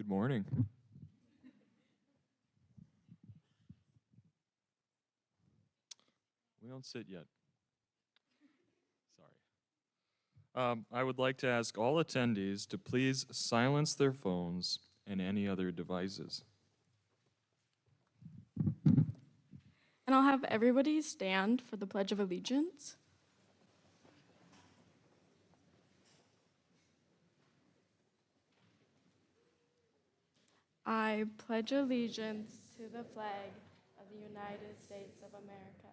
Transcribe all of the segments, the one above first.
Good morning. We don't sit yet. Sorry. I would like to ask all attendees to please silence their phones and any other devices. And I'll have everybody stand for the Pledge of Allegiance. I pledge allegiance to the flag of the United States of America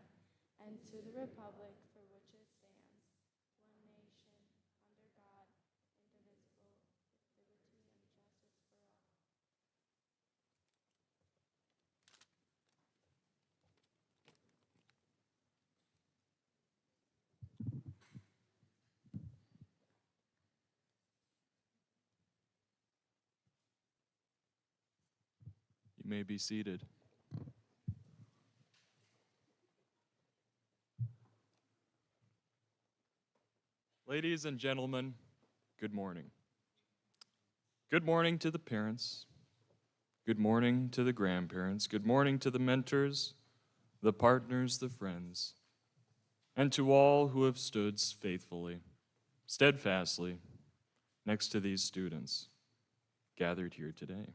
and to the republic for which it stands, one nation, under God, indivisible, with liberty and justice for all. You may be seated. Ladies and gentlemen, good morning. Good morning to the parents. Good morning to the grandparents. Good morning to the mentors, the partners, the friends, and to all who have stood faithfully, steadfastly, next to these students gathered here today.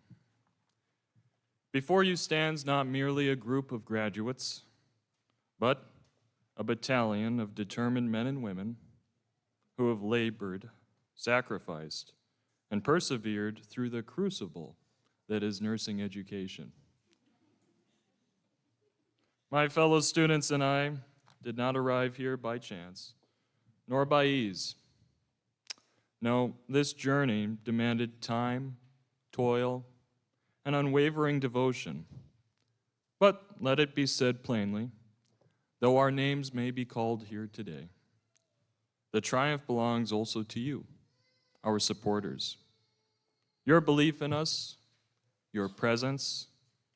Before you stands not merely a group of graduates, but a battalion of determined men and women who have labored, sacrificed, and persevered through the crucible that is nursing education. My fellow students and I did not arrive here by chance, nor by ease. No, this journey demanded time, toil, and unwavering devotion. But let it be said plainly, though our names may be called here today, the triumph belongs also to you, our supporters. Your belief in us, your presence,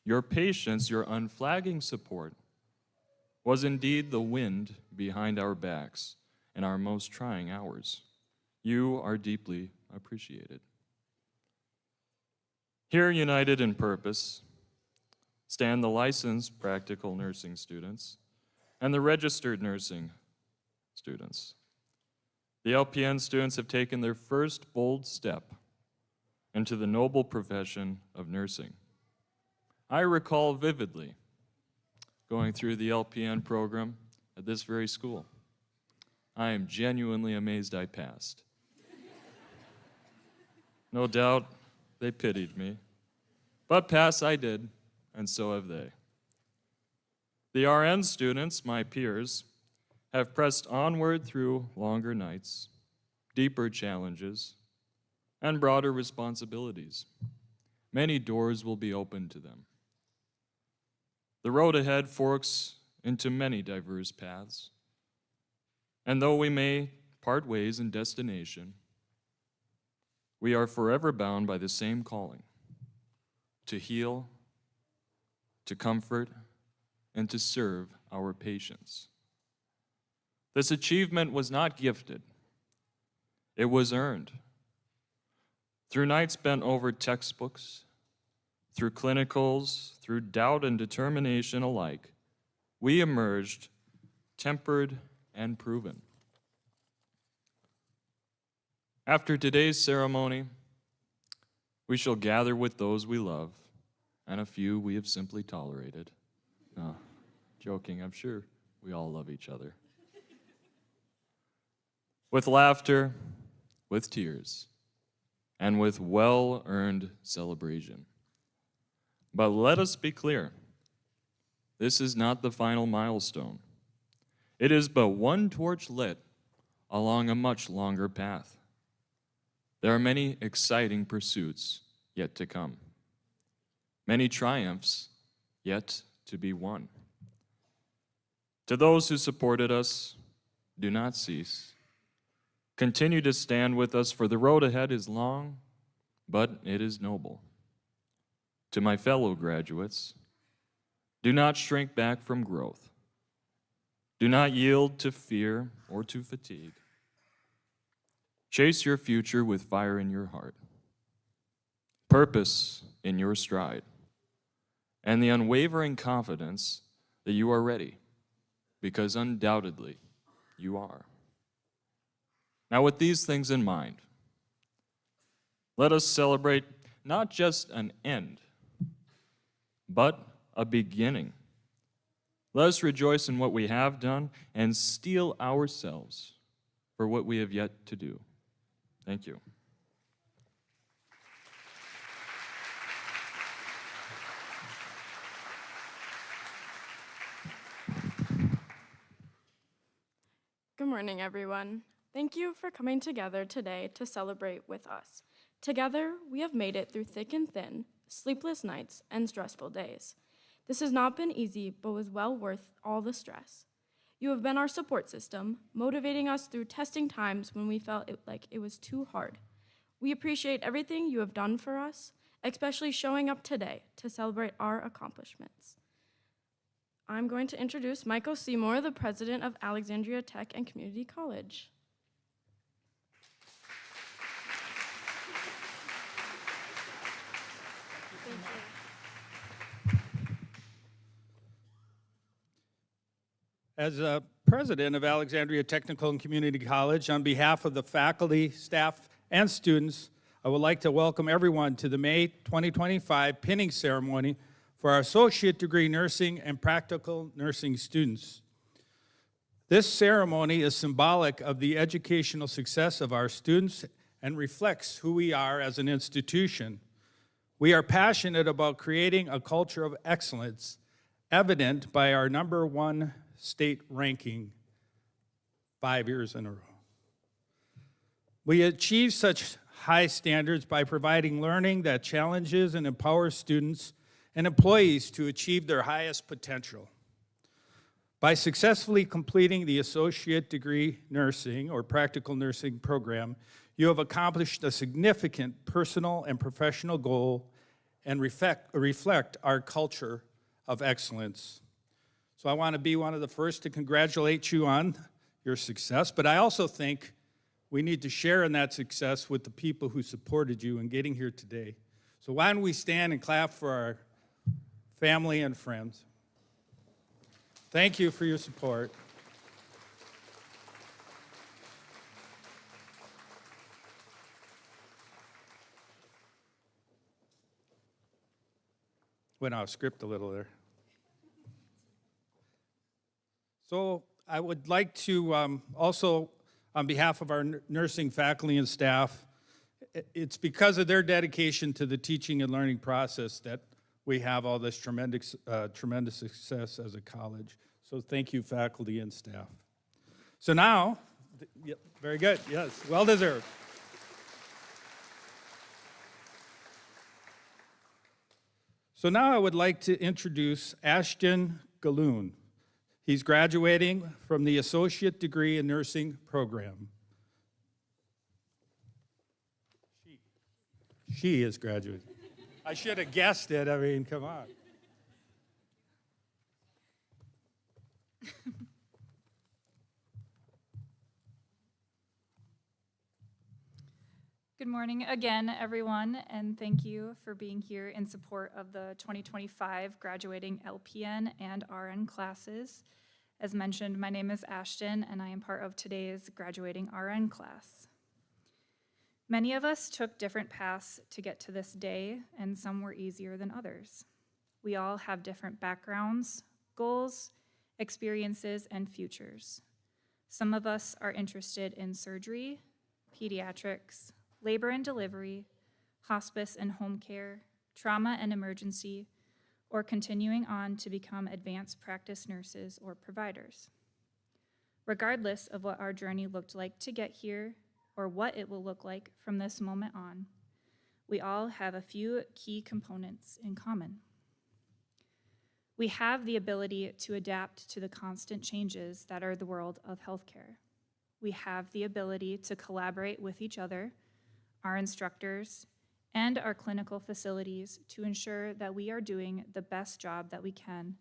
your patience, your unflagging support was indeed the wind behind our backs in our most trying hours. You are deeply appreciated. Here, united in purpose, stand the licensed practical nursing students and the registered nursing students. The LPN students have taken their first bold step into the noble profession of nursing. I recall vividly going through the LPN program at this very school. I am genuinely amazed I passed. No doubt they pitied me, but pass I did, and so have they. The RN students, my peers, have pressed onward through longer nights, deeper challenges, and broader responsibilities. Many doors will be opened to them. The road ahead forks into many diverse paths, and though we may part ways in destination, we are forever bound by the same calling: to heal, to comfort, and to serve our patients. This achievement was not gifted. It was earned. Through nights spent over textbooks, through clinicals, through doubt and determination alike, we emerged tempered and proven. After today's ceremony, we shall gather with those we love and a few we have simply tolerated. No, joking, I'm sure we all love each other. With laughter, with tears, and with well-earned celebration. But let us be clear, this is not the final milestone. It is but one torch lit along a much longer path. There are many exciting pursuits yet to come, many triumphs yet to be won. To those who supported us, do not cease. Continue to stand with us, for the road ahead is long, but it is noble. To my fellow graduates, do not shrink back from growth. Do not yield to fear or to fatigue. Chase your future with fire in your heart. purpose in your stride, and the unwavering confidence that you are ready, because undoubtedly you are. Now, with these things in mind, let us celebrate not just an end, but a beginning. Let us rejoice in what we have done and steel ourselves for what we have yet to do. Thank you. Good morning, everyone. Thank you for coming together today to celebrate with us. Together, we have made it through thick and thin, sleepless nights, and stressful days. This has not been easy, but was well worth all the stress. You have been our support system, motivating us through testing times when we felt like it was too hard. We appreciate everything you have done for us, especially showing up today to celebrate our accomplishments. I'm going to introduce Michael Seymour, the president of Alexandria Tech and Community College. Thank you. As president of Alexandria Technical and Community College, on behalf of the faculty, staff, and students, I would like to welcome everyone to the May 2025 pinning ceremony for our associate degree nursing and practical nursing students. This ceremony is symbolic of the educational success of our students and reflects who we are as an institution. We are passionate about creating a culture of excellence, evident by our #1 state ranking 5 years in a row. We achieve such high standards by providing learning that challenges and empowers students and employees to achieve their highest potential. By successfully completing the associate degree nursing or practical nursing program, you have accomplished a significant personal and professional goal and reflect our culture of excellence. So I want to be one of the first to congratulate you on your success, but I also think we need to share in that success with the people who supported you in getting here today. So why don't we stand and clap for our family and friends. Thank you for your support. Went off script a little there. So I would like to also, on behalf of our nursing faculty and staff, it's because of their dedication to the teaching and learning process that we have all this tremendous success as a college. So thank you, faculty and staff. So now, yep, very good, yes, well deserved. So now I would like to introduce Ashton Galoon. He's graduating from the Associate Degree in Nursing program. She is graduating. I should have guessed it. I mean, come on. Good morning again, everyone, and thank you for being here in support of the 2025 graduating LPN and RN classes. As mentioned, my name is Ashton, and I am part of today's graduating RN class. Many of us took different paths to get to this day, and some were easier than others. We all have different backgrounds, goals, experiences, and futures. Some of us are interested in surgery, pediatrics, labor and delivery, hospice and home care, trauma and emergency, or continuing on to become advanced practice nurses or providers. Regardless of what our journey looked like to get here, or what it will look like from this moment on, we all have a few key components in common. We have the ability to adapt to the constant changes that are the world of healthcare. We have the ability to collaborate with each other, our instructors, and our clinical facilities to ensure that we are doing the best job that we can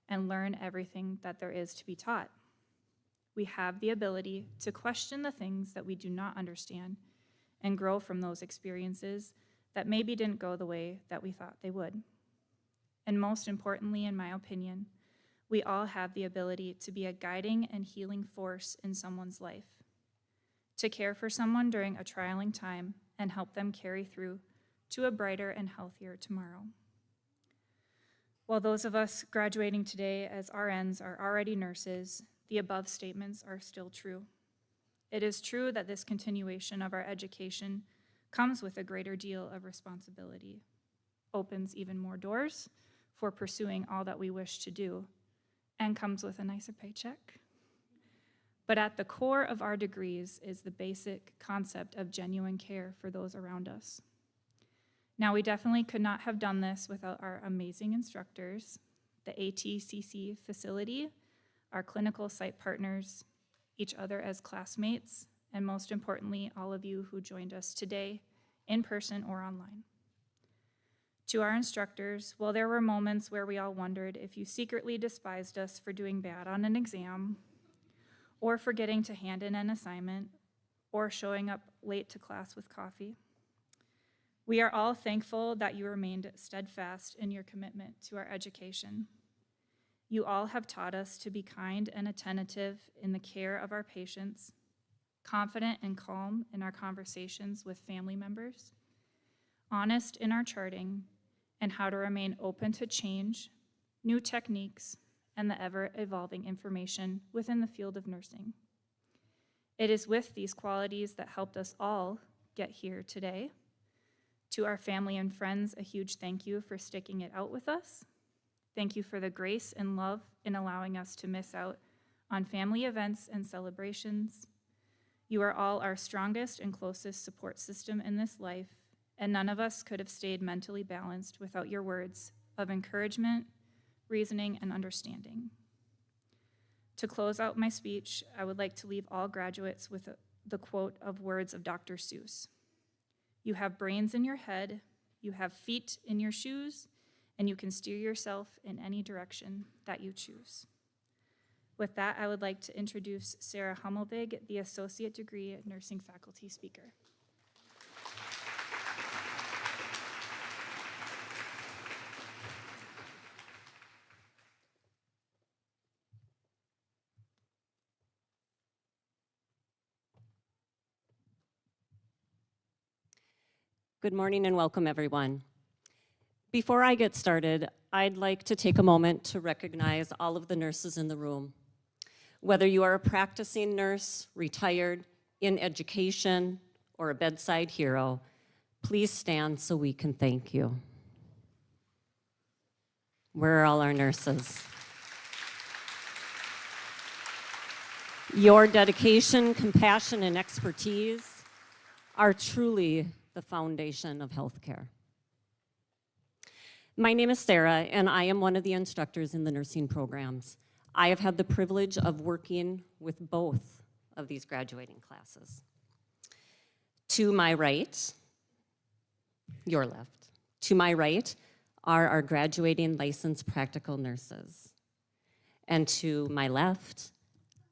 and learn everything that there is to be taught. We have the ability to question the things that we do not understand and grow from those experiences that maybe didn't go the way that we thought they would. And most importantly, in my opinion, we all have the ability to be a guiding and healing force in someone's life, to care for someone during a trialing time and help them carry through to a brighter and healthier tomorrow. While those of us graduating today as RNs are already nurses, the above statements are still true. It is true that this continuation of our education comes with a greater deal of responsibility, opens even more doors for pursuing all that we wish to do, and comes with a nicer paycheck. But at the core of our degrees is the basic concept of genuine care for those around us. Now, we definitely could not have done this without our amazing instructors, the ATCC facility, our clinical site partners, each other as classmates, and most importantly, all of you who joined us today, in person or online. To our instructors, while there were moments where we all wondered if you secretly despised us for doing bad on an exam, or forgetting to hand in an assignment, or showing up late to class with coffee, we are all thankful that you remained steadfast in your commitment to our education. You all have taught us to be kind and attentive in the care of our patients, confident and calm in our conversations with family members, honest in our charting, and how to remain open to change, new techniques, and the ever-evolving information within the field of nursing. It is with these qualities that helped us all get here today. To our family and friends, a huge thank you for sticking it out with us. Thank you for the grace and love in allowing us to miss out on family events and celebrations. You are all our strongest and closest support system in this life, and none of us could have stayed mentally balanced without your words of encouragement, reasoning, and understanding. To close out my speech, I would like to leave all graduates with the quote of words of Dr. Seuss. You have brains in your head, you have feet in your shoes, and you can steer yourself in any direction that you choose. With that, I would like to introduce Sarah Hummelvig, the Associate Degree Nursing Faculty Speaker. Good morning and welcome, everyone. Before I get started, I'd like to take a moment to recognize all of the nurses in the room. Whether you are a practicing nurse, retired, in education, or a bedside hero, please stand so we can thank you. Where are all our nurses? Your dedication, compassion, and expertise are truly the foundation of healthcare. My name is Sarah, and I am one of the instructors in the nursing programs. I have had the privilege of working with both of these graduating classes. To my right, your left, to my right are our graduating licensed practical nurses. And to my left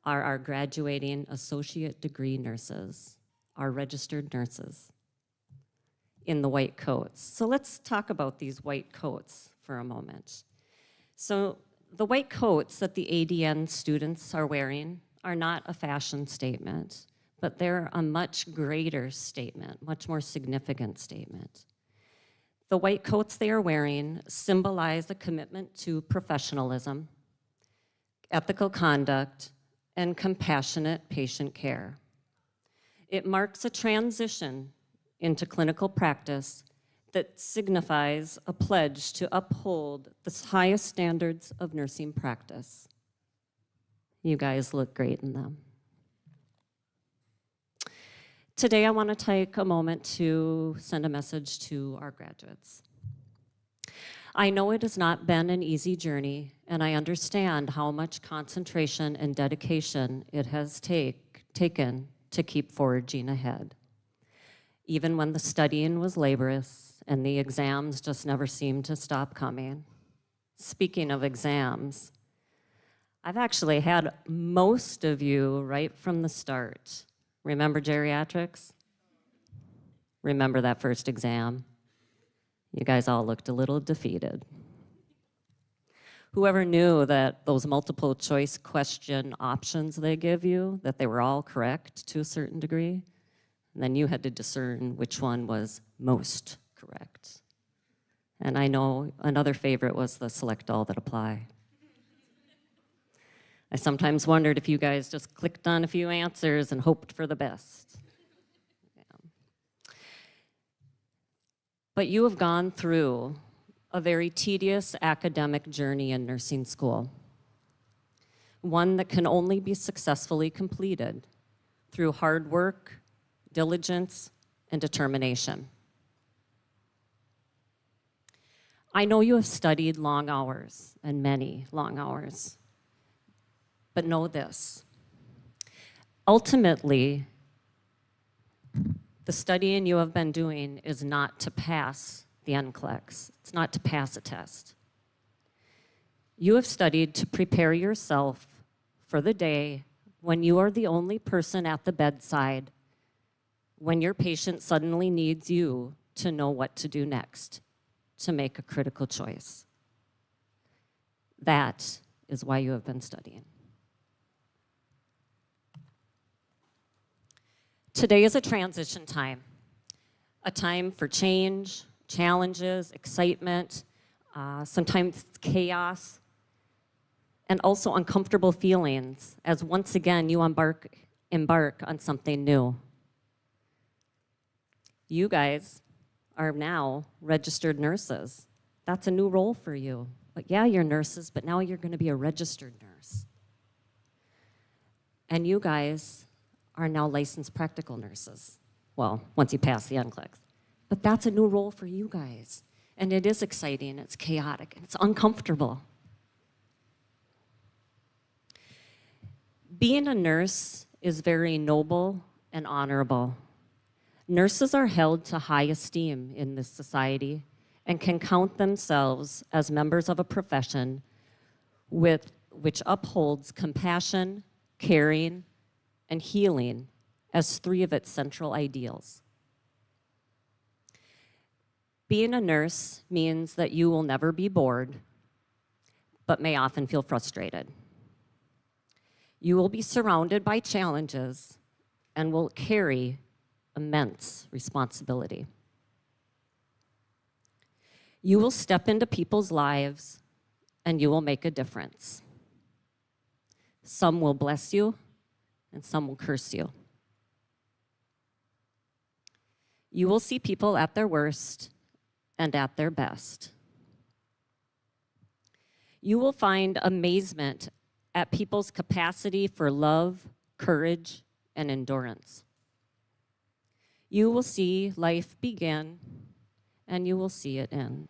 are our graduating associate degree nurses, our registered nurses in the white coats. So let's talk about these white coats for a moment. So the white coats that the ADN students are wearing are not a fashion statement, but they're a much greater statement, much more significant statement. The white coats they are wearing symbolize a commitment to professionalism, ethical conduct, and compassionate patient care. It marks a transition into clinical practice that signifies a pledge to uphold the highest standards of nursing practice. You guys look great in them. Today, I want to take a moment to send a message to our graduates. I know it has not been an easy journey, and I understand how much concentration and dedication it has taken to keep forging ahead. Even when the studying was laborious and the exams just never seemed to stop coming. Speaking of exams, I've actually had most of you right from the start. Remember geriatrics? Remember that first exam? You guys all looked a little defeated. Whoever knew that those multiple choice question options they give you, that they were all correct to a certain degree, and then you had to discern which one was most correct. And I know another favorite was the select all that apply. I sometimes wondered if you guys just clicked on a few answers and hoped for the best. Yeah. But you have gone through a very tedious academic journey in nursing school, one that can only be successfully completed through hard work, diligence, and determination. I know you have studied long hours and many long hours, but know this. Ultimately, the studying you have been doing is not to pass the NCLEX. It's not to pass a test. You have studied to prepare yourself for the day when you are the only person at the bedside, when your patient suddenly needs you to know what to do next, to make a critical choice. That is why you have been studying. Today is a transition time, a time for change, challenges, excitement, sometimes chaos, and also uncomfortable feelings as once again you embark on something new. You guys are now registered nurses. That's a new role for you. But yeah, you're nurses, but now you're going to be a registered nurse. And you guys are now licensed practical nurses. Well, once you pass the NCLEX. But that's a new role for you guys. And it is exciting, it's chaotic, and it's uncomfortable. Being a nurse is very noble and honorable. Nurses are held to high esteem in this society and can count themselves as members of a profession which upholds compassion, caring, and healing as three of its central ideals. Being a nurse means that you will never be bored, but may often feel frustrated. You will be surrounded by challenges and will carry immense responsibility. You will step into people's lives and you will make a difference. Some will bless you and some will curse you. You will see people at their worst and at their best. You will find amazement at people's capacity for love, courage, and endurance. You will see life begin, and you will see it end.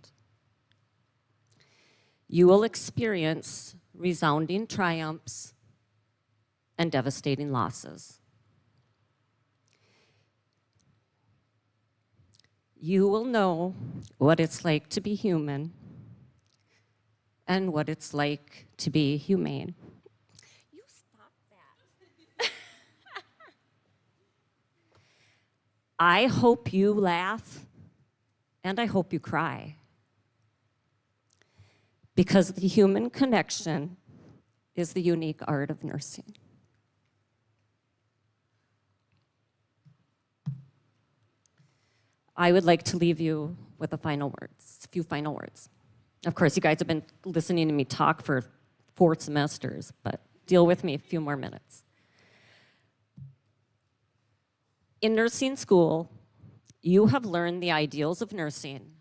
You will experience resounding triumphs and devastating losses. You will know what it's like to be human and what it's like to be humane. You stop that. I hope you laugh and I hope you cry. Because the human connection is the unique art of nursing. I would like to leave you with a few final words. Of course, you guys have been listening to me talk for 4 semesters, but deal with me a few more minutes. In nursing school, you have learned the ideals of nursing,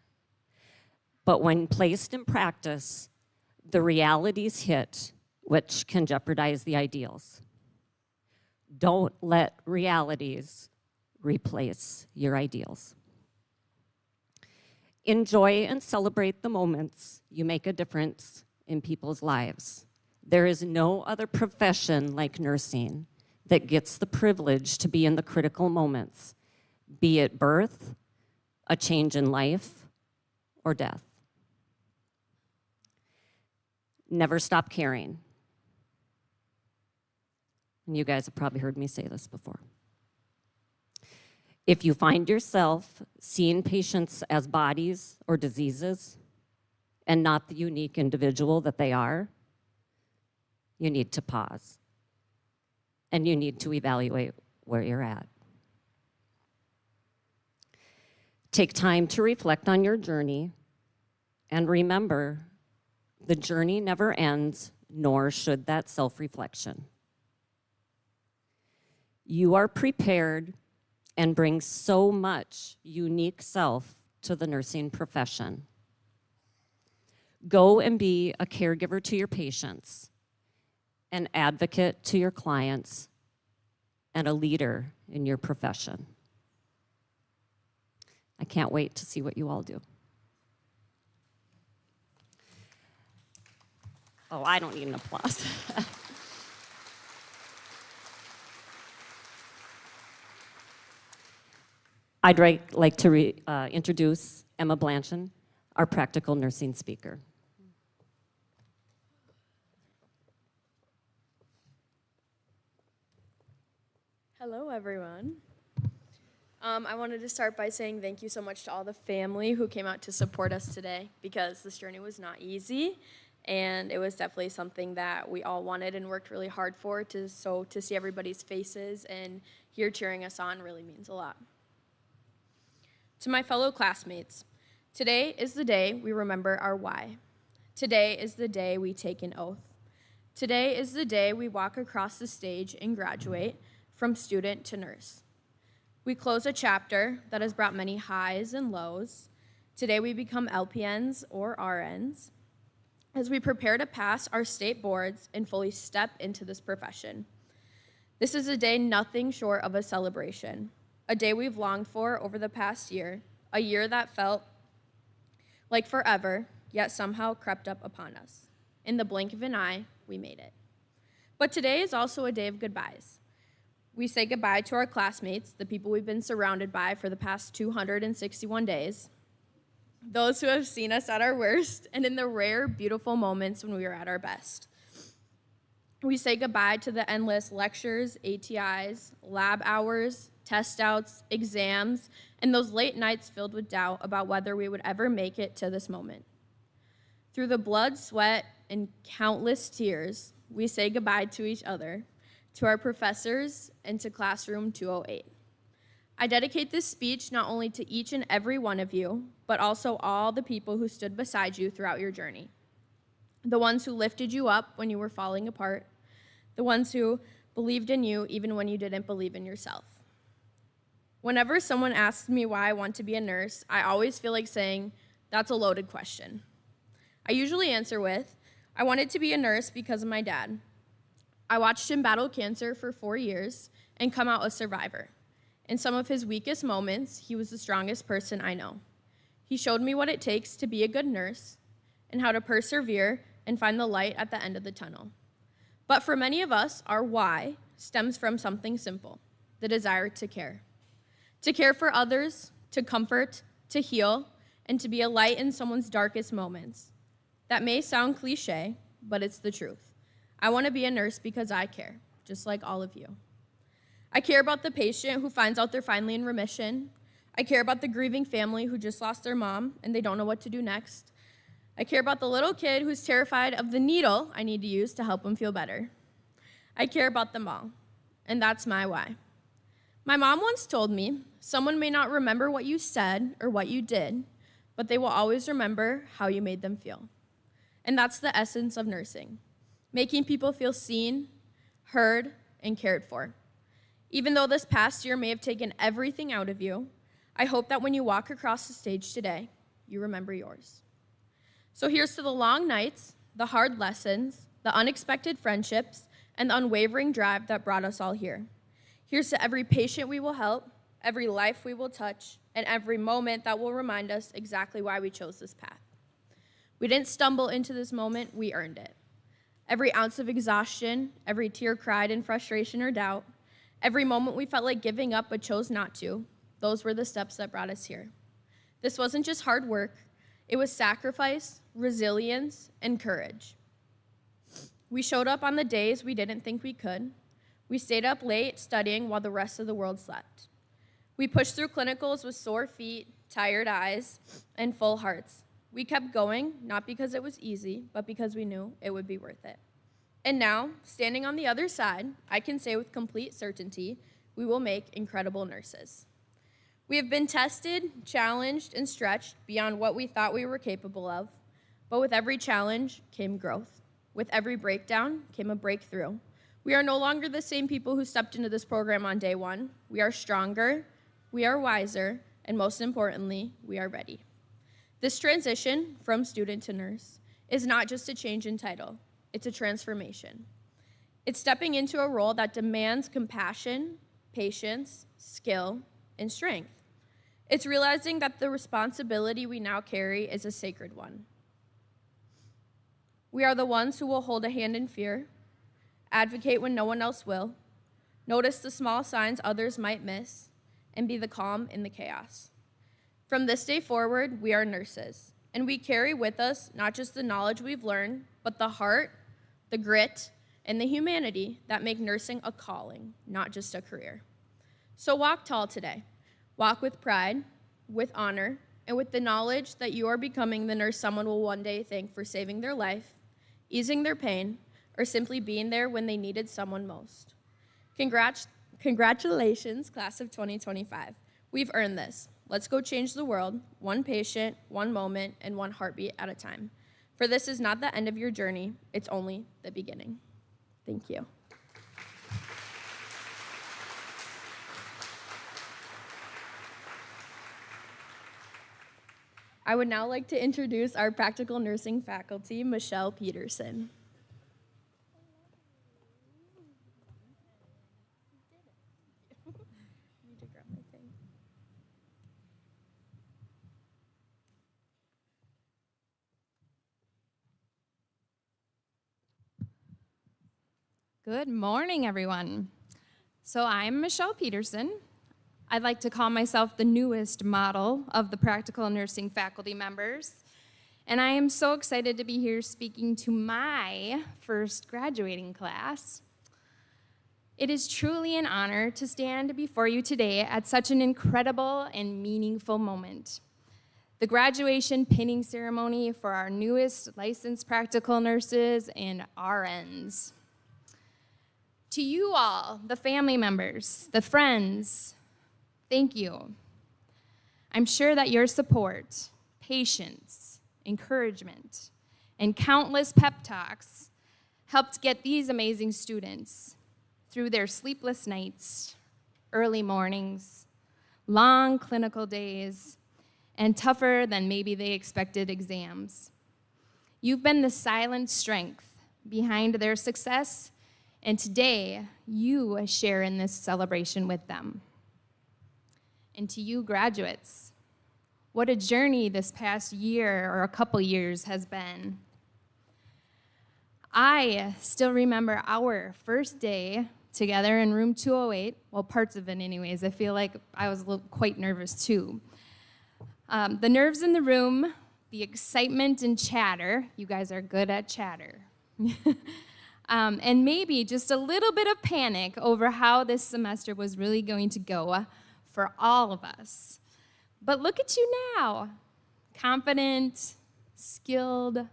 but when placed in practice, the realities hit which can jeopardize the ideals. Don't let realities replace your ideals. Enjoy and celebrate the moments you make a difference in people's lives. There is no other profession like nursing that gets the privilege to be in the critical moments, be it birth, a change in life, or death. Never stop caring. And you guys have probably heard me say this before. If you find yourself seeing patients as bodies or diseases and not the unique individual that they are, you need to pause and you need to evaluate where you're at. Take time to reflect on your journey and remember the journey never ends, nor should that self-reflection. You are prepared and bring so much unique self to the nursing profession. Go and be a caregiver to your patients, an advocate to your clients, and a leader in your profession. I can't wait to see what you all do. Oh, I don't need an applause. I'd like to introduce Emma Blanchon, our practical nursing speaker. Hello, everyone. I wanted to start by saying thank you so much to all the family who came out to support us today, because this journey was not easy, and it was definitely something that we all wanted and worked really hard for. So to see everybody's faces and hear cheering us on really means a lot. To my fellow classmates, today is the day we remember our why. Today is the day we take an oath. Today is the day we walk across the stage and graduate from student to nurse. We close a chapter that has brought many highs and lows. Today we become LPNs or RNs as we prepare to pass our state boards and fully step into this profession. This is a day nothing short of a celebration, a day we've longed for over the past year, a year that felt like forever, yet somehow crept up upon us. In the blink of an eye, we made it. But today is also a day of goodbyes. We say goodbye to our classmates, the people we've been surrounded by for the past 261 days, those who have seen us at our worst, and in the rare, beautiful moments when we are at our best. We say goodbye to the endless lectures, ATIs, lab hours, test outs, exams, and those late nights filled with doubt about whether we would ever make it to this moment. Through the blood, sweat, and countless tears, we say goodbye to each other, to our professors, and to Classroom 208. I dedicate this speech not only to each and every one of you, but also all the people who stood beside you throughout your journey. The ones who lifted you up when you were falling apart, the ones who believed in you even when you didn't believe in yourself. Whenever someone asks me why I want to be a nurse, I always feel like saying, that's a loaded question. I usually answer with, I wanted to be a nurse because of my dad. I watched him battle cancer for 4 years and come out a survivor. In some of his weakest moments, he was the strongest person I know. He showed me what it takes to be a good nurse and how to persevere and find the light at the end of the tunnel. But for many of us, our why stems from something simple, the desire to care. To care for others, to comfort, to heal, and to be a light in someone's darkest moments. That may sound cliche, but it's the truth. I want to be a nurse because I care, just like all of you. I care about the patient who finds out they're finally in remission. I care about the grieving family who just lost their mom and they don't know what to do next. I care about the little kid who's terrified of the needle I need to use to help him feel better. I care about them all, and that's my why. My mom once told me, someone may not remember what you said or what you did, but they will always remember how you made them feel. And that's the essence of nursing. Making people feel seen, heard, and cared for. Even though this past year may have taken everything out of you, I hope that when you walk across the stage today, you remember yours. So here's to the long nights, the hard lessons, the unexpected friendships, and the unwavering drive that brought us all here. Here's to every patient we will help, every life we will touch, and every moment that will remind us exactly why we chose this path. We didn't stumble into this moment, we earned it. Every ounce of exhaustion, every tear cried in frustration or doubt, every moment we felt like giving up but chose not to, those were the steps that brought us here. This wasn't just hard work, it was sacrifice, resilience, and courage. We showed up on the days we didn't think we could. We stayed up late studying while the rest of the world slept. We pushed through clinicals with sore feet, tired eyes, and full hearts. We kept going, not because it was easy, but because we knew it would be worth it. And now, standing on the other side, I can say with complete certainty, we will make incredible nurses. We have been tested, challenged, and stretched beyond what we thought we were capable of, but with every challenge came growth. With every breakdown came a breakthrough. We are no longer the same people who stepped into this program on day one. We are stronger, we are wiser, and most importantly, we are ready. This transition from student to nurse is not just a change in title, it's a transformation. It's stepping into a role that demands compassion, patience, skill, and strength. It's realizing that the responsibility we now carry is a sacred one. We are the ones who will hold a hand in fear, advocate when no one else will, notice the small signs others might miss, and be the calm in the chaos. From this day forward, we are nurses, and we carry with us not just the knowledge we've learned, but the heart, the grit, and the humanity that make nursing a calling, not just a career. So walk tall today. Walk with pride, with honor, and with the knowledge that you are becoming the nurse someone will one day thank for saving their life, easing their pain, or simply being there when they needed someone most. Congratulations, class of 2025. We've earned this. Let's go change the world, one patient, one moment, and one heartbeat at a time. For this is not the end of your journey, it's only the beginning. Thank you. I would now like to introduce our practical nursing faculty, Michelle Peterson. Good morning, everyone. So I'm Michelle Peterson. I'd like to call myself the newest model of the practical nursing faculty members. And I am so excited to be here speaking to my first graduating class. It is truly an honor to stand before you today at such an incredible and meaningful moment. The graduation pinning ceremony for our newest licensed practical nurses and RNs. To you all, the family members, the friends, thank you. I'm sure that your support, patience, encouragement, and countless pep talks helped get these amazing students through their sleepless nights, early mornings, long clinical days, and tougher than maybe they expected exams. You've been the silent strength behind their success, and today you share in this celebration with them. And to you graduates, what a journey this past year or a couple years has been. I still remember our first day together in room 208, well, parts of it anyways. I feel like I was quite nervous too. The nerves in the room, the excitement and chatter, you guys are good at chatter. And maybe just a little bit of panic over how this semester was really going to go for all of us. But look at you now, confident, skilled,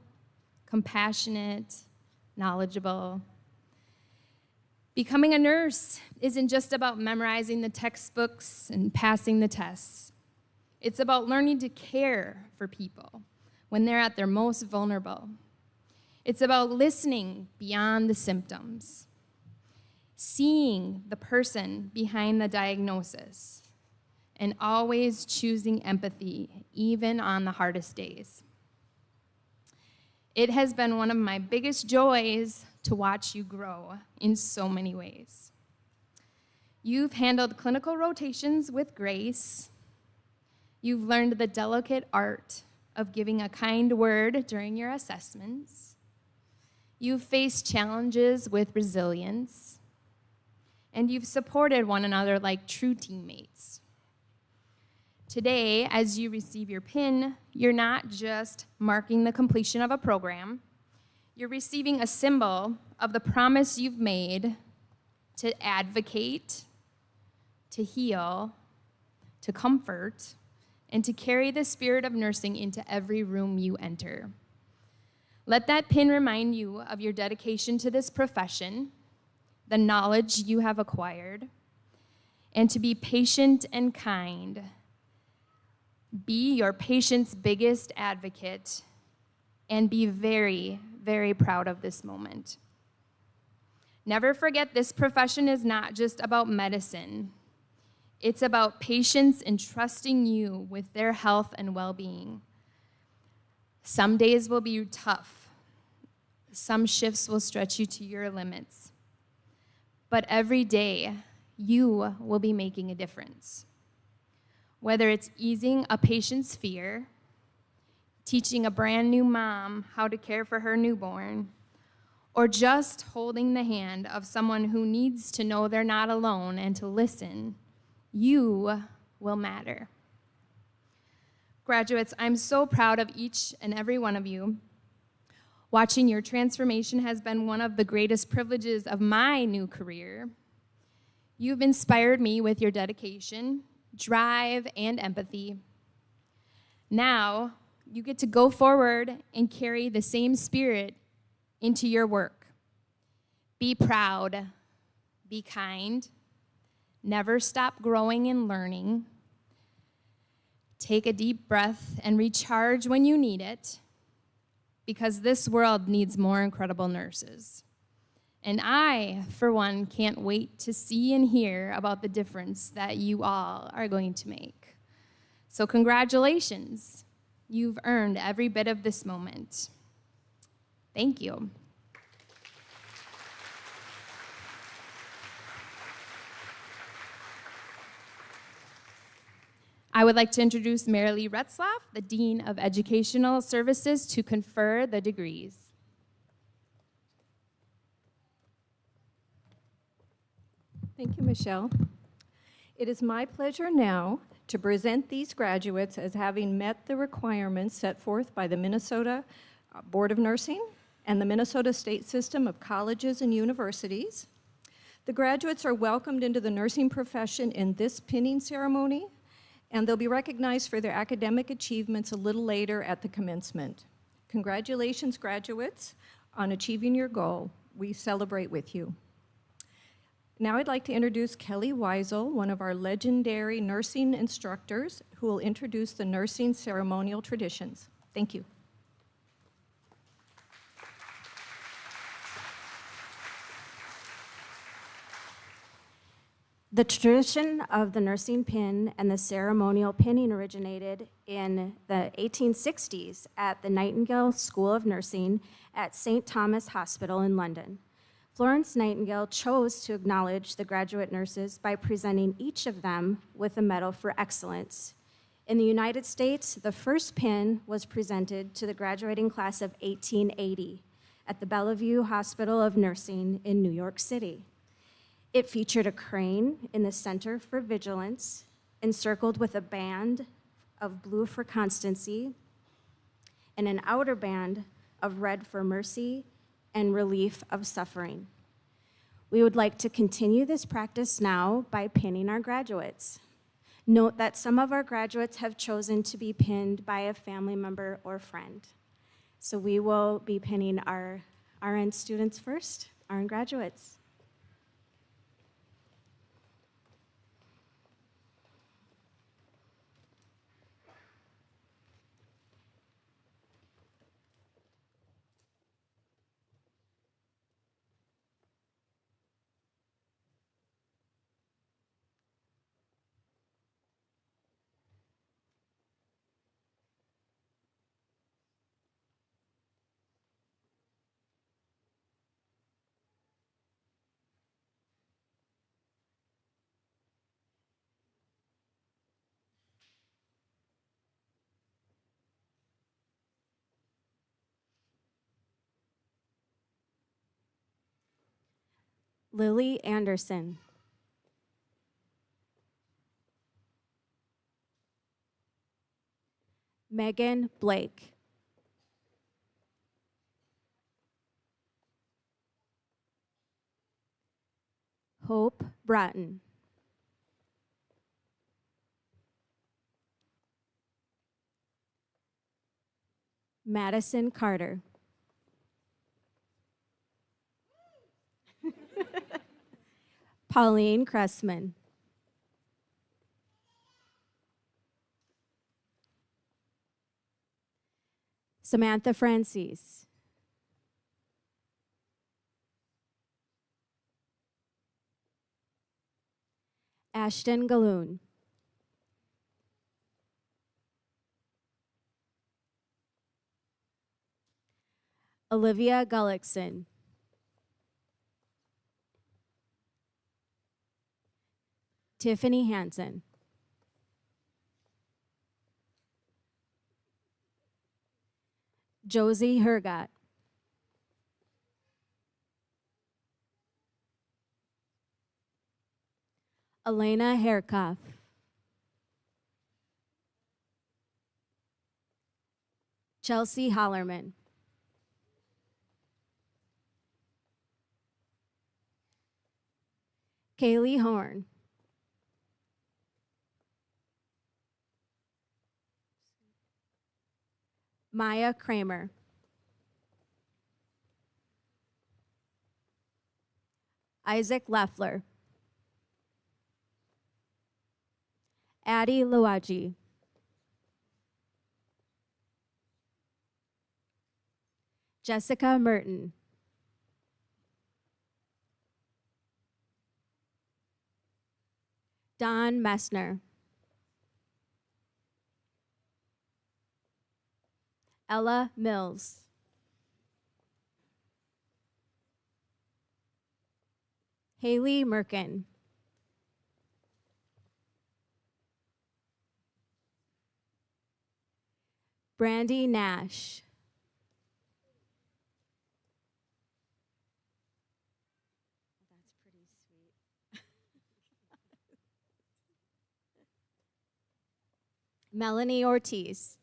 compassionate, knowledgeable. Becoming a nurse isn't just about memorizing the textbooks and passing the tests. It's about learning to care for people when they're at their most vulnerable. It's about listening beyond the symptoms, seeing the person behind the diagnosis, and always choosing empathy, even on the hardest days. It has been one of my biggest joys to watch you grow in so many ways. You've handled clinical rotations with grace. You've learned the delicate art of giving a kind word during your assessments. You've faced challenges with resilience, and you've supported one another like true teammates. Today, as you receive your pin, you're not just marking the completion of a program, you're receiving a symbol of the promise you've made to advocate, to heal, to comfort, and to carry the spirit of nursing into every room you enter. Let that pin remind you of your dedication to this profession, the knowledge you have acquired, and to be patient and kind. Be your patient's biggest advocate, and be very, very proud of this moment. Never forget, this profession is not just about medicine. It's about patients entrusting you with their health and well-being. Some days will be tough. Some shifts will stretch you to your limits. But every day, you will be making a difference. Whether it's easing a patient's fear, teaching a brand new mom how to care for her newborn, or just holding the hand of someone who needs to know they're not alone and to listen, you will matter. Graduates, I'm so proud of each and every one of you. Watching your transformation has been one of the greatest privileges of my new career. You've inspired me with your dedication, drive, and empathy. Now, you get to go forward and carry the same spirit into your work. Be proud, be kind, never stop growing and learning. Take a deep breath and recharge when you need it, because this world needs more incredible nurses. And I, for one, can't wait to see and hear about the difference that you all are going to make. So congratulations. You've earned every bit of this moment. Thank you. I would like to introduce Marilee Retzlaff, the Dean of Educational Services, to confer the degrees. Thank you, Michelle. It is my pleasure now to present these graduates as having met the requirements set forth by the Minnesota Board of Nursing and the Minnesota State System of Colleges and Universities. The graduates are welcomed into the nursing profession in this pinning ceremony, and they'll be recognized for their academic achievements a little later at the commencement. Congratulations, graduates, on achieving your goal. We celebrate with you. Now I'd like to introduce Kelly Weisel, one of our legendary nursing instructors, who will introduce the nursing ceremonial traditions. Thank you. The tradition of the nursing pin and the ceremonial pinning originated in the 1860s at the Nightingale School of Nursing at St. Thomas Hospital in London. Florence Nightingale chose to acknowledge the graduate nurses by presenting each of them with a medal for excellence. In the United States, the first pin was presented to the graduating class of 1880 at the Bellevue Hospital of Nursing in New York City. It featured a crane in the center for vigilance, encircled with a band of blue for constancy, and an outer band of red for mercy and relief of suffering. We would like to continue this practice now by pinning our graduates. Note that some of our graduates have chosen to be pinned by a family member or friend. So we will be pinning our RN students first, RN graduates. Lily Anderson. Megan Blake. Hope Bratton. Madison Carter. Pauline Cressman. Samantha Francis. Ashton Galoon. Olivia Gullickson. Tiffany Hansen. Josie Hergott. Elena Hairkoff. Chelsea Hollerman. Kaylee Horn. Maya Kramer. Isaac Leffler. Addie Luaji. Jessica Merton. Don Messner. Ella Mills. Haley Merkin. Brandy Nash. That's pretty sweet. Melanie Ortiz.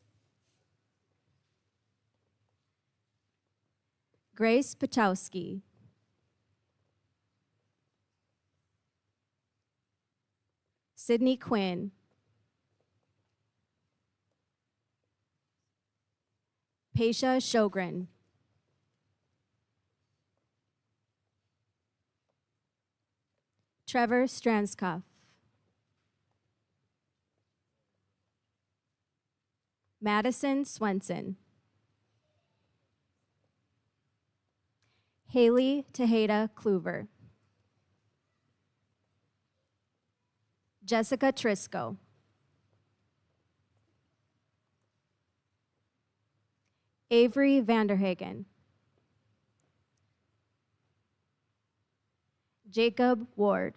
Grace Pachowski. Sydney Quinn. Paisha Shogren. Trevor Stranskoff. Madison Swenson. Haley Tejeda Kluver. Jessica Trisco. Avery Vanderhagen. Jacob Ward.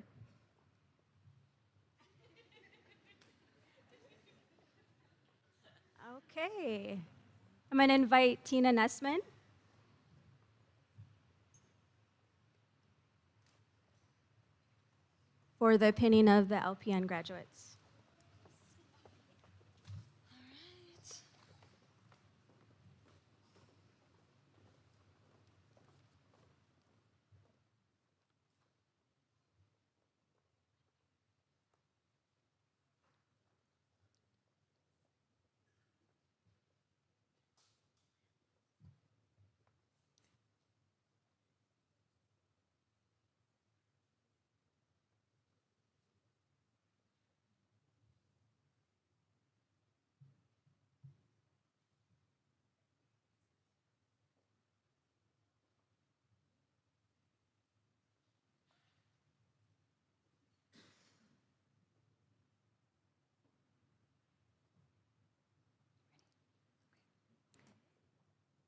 Okay. I'm going to invite Tina Nessman. For the pinning of the LPN graduates.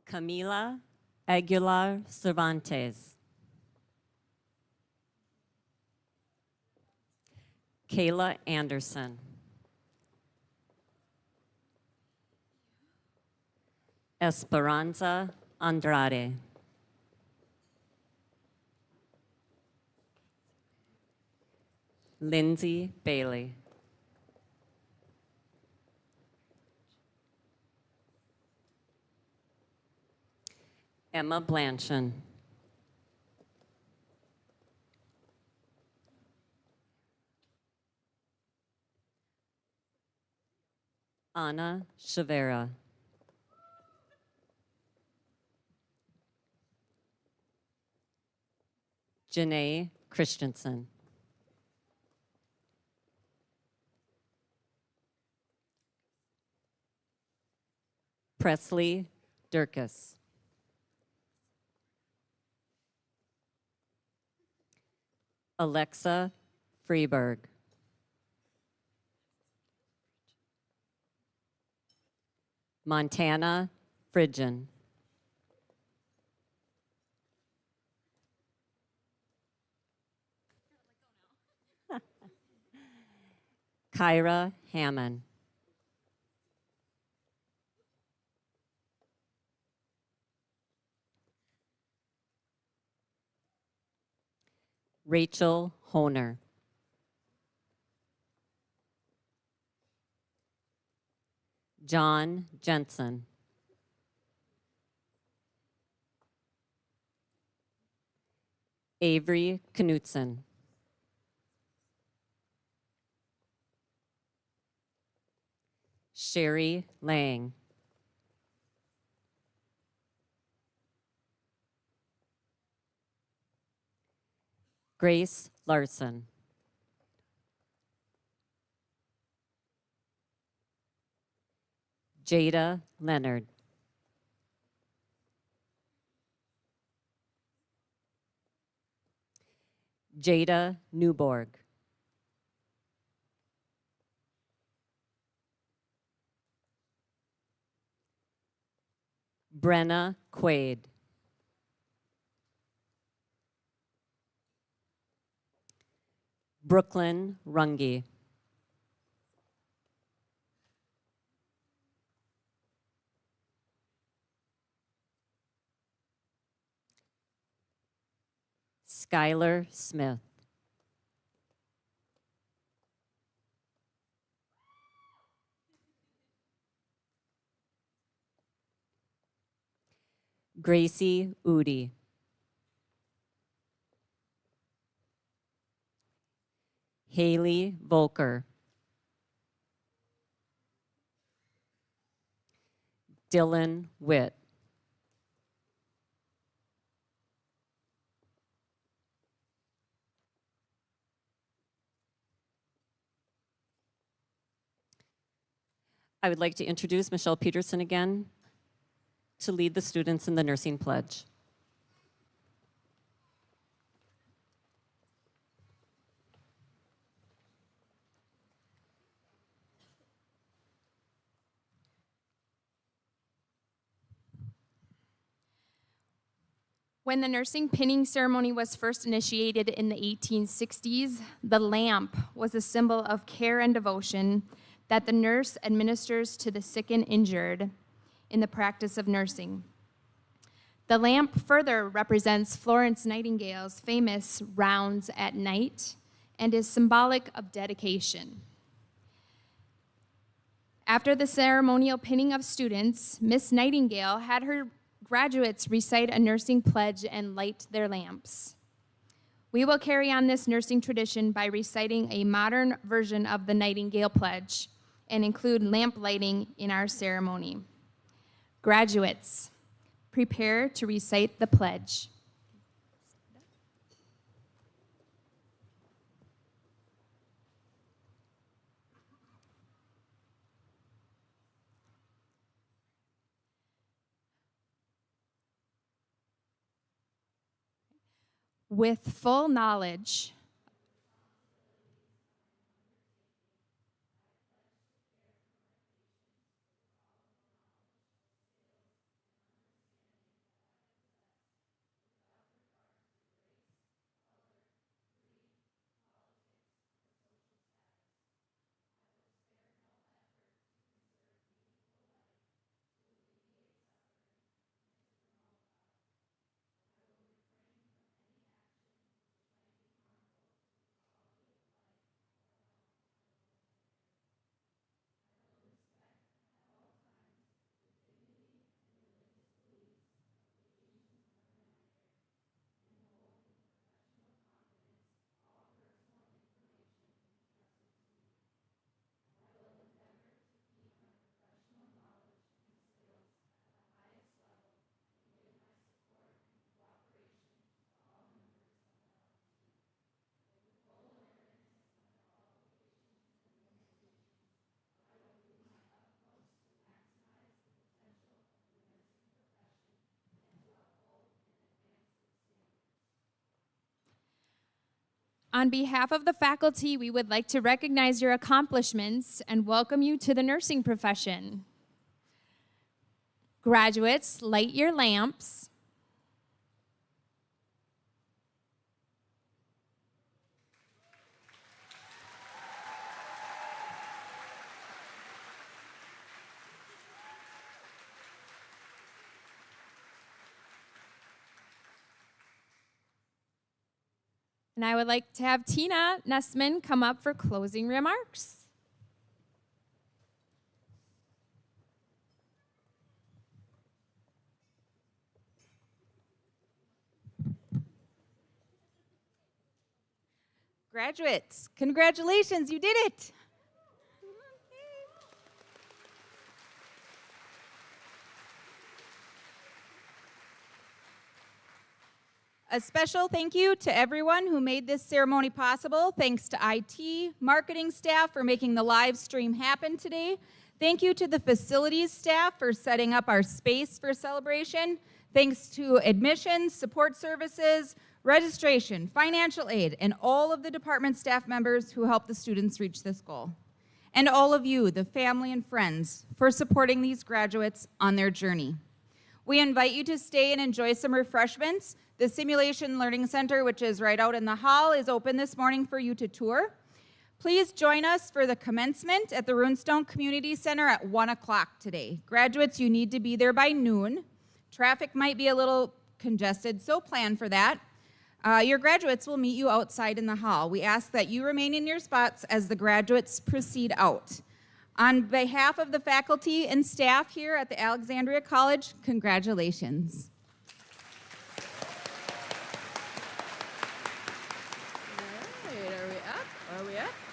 Camila Aguilar Cervantes. Kayla Anderson. Esperanza Andrade. Lindsay Bailey. Emma Blanchon. Anna Chavera. Janae Christensen. Presley Durkis. Alexa Freeberg. Montana Fridgen. Kyra Hammond. Rachel Honer. John Jensen. Avery Knutson. Sherry Lang. Grace Larson. Jada Leonard. Jada Newborg. Brenna Quaid. Brooklyn Runge. Skylar Smith. Gracie Udi. Haley Volker. Dylan Witt. I would like to introduce Michelle Peterson again to lead the students in the nursing pledge. When the nursing pinning ceremony was first initiated in the 1860s, the lamp was a symbol of care and devotion that the nurse administers to the sick and injured in the practice of nursing. The lamp further represents Florence Nightingale's famous rounds at night and is symbolic of dedication. After the ceremonial pinning of students, Miss Nightingale had her graduates recite a nursing pledge and light their lamps. We will carry on this nursing tradition by reciting a modern version of the Nightingale Pledge and include lamp lighting in our ceremony. Graduates, prepare to recite the pledge. With full knowledge On behalf of the faculty, we would like to recognize your accomplishments and welcome you to the nursing profession. Graduates, light your lamps. And I would like to have Tina Nessman come up for closing remarks. Graduates, congratulations, you did it. A special thank you to everyone who made this ceremony possible. Thanks to IT, marketing staff for making the live stream happen today. Thank you to the facilities staff for setting up our space for celebration. Thanks to admissions, support services, registration, financial aid, and all of the department staff members who helped the students reach this goal. And all of you, the family and friends, for supporting these graduates on their journey. We invite you to stay and enjoy some refreshments. The Simulation Learning Center, which is right out in the hall, is open this morning for you to tour. Please join us for the commencement at the Runestone Community Center at 1 o'clock today. Graduates, you need to be there by noon. Traffic might be a little congested, so plan for that. Your graduates will meet you outside in the hall. We ask that you remain in your spots as the graduates proceed out. On behalf of the faculty and staff here at the Alexandria College, congratulations. All right, are we up? Are we up?